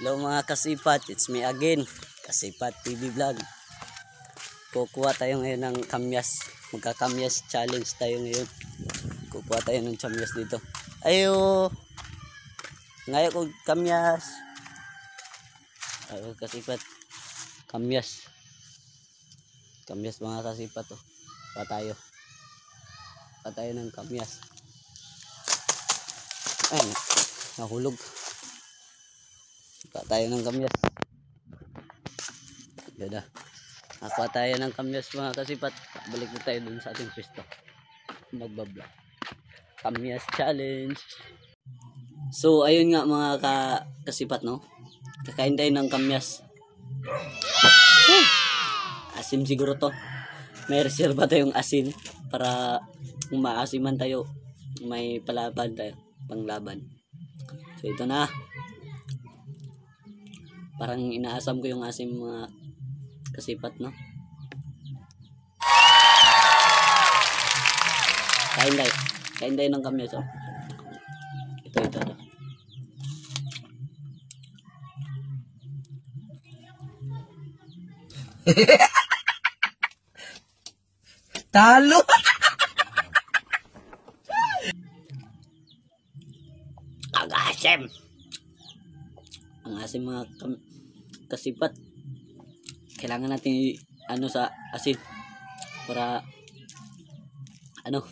Hello mga kasipat, it's me again, Kasipat TV Vlog. Kukuha tayo ngayon ng kamyas. Magkakamyas challenge tayo ngayon. Kukuha tayo ng kamyas dito. Ayo! Ngayon ko kamyas. Ayo kasipat. Kamyas. Kamyas mga kasipat oh. Pa tayo. Pa tayo ng kamyas. Ay, nahulog. Pa tayo ng kamyas. Ganda. Nakuha tayo ng kamyas mga kasipat. Balik na tayo dun sa ating pwesto. Magbablog. Kamyas challenge. So ayun nga mga kasipat no. Kakain tayo ng kamyas. Asim siguro to. May reserva tayong asin para kung maasiman tayo, may palaban tayo, panglaban. So ito na. Parang inaasam ko yung asim mga kasipat no. Kain tayo ng kamyas oh. Ito. Talo. Ang asim mga kasipat. Kailangan natin ano sa asin para ano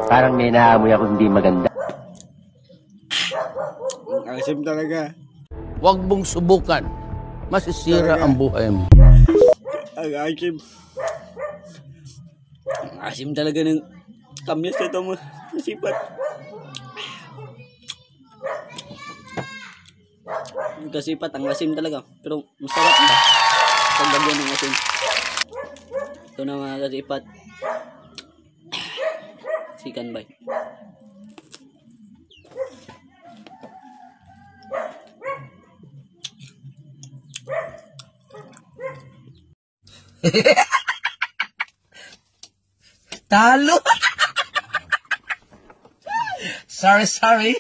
Parang may naamoy ako hindi maganda. ang asim talaga. Huwag mong subukan. Masisira ang buhay mo. Ang asim. Ang asim talaga ng kamyas ito mo kasipat. Ang kasipat, ang asim talaga. Pero masarap ba? Pagdagyan ng asim. Ito na mga kasipat. Sikan ba? Talo. Sorry.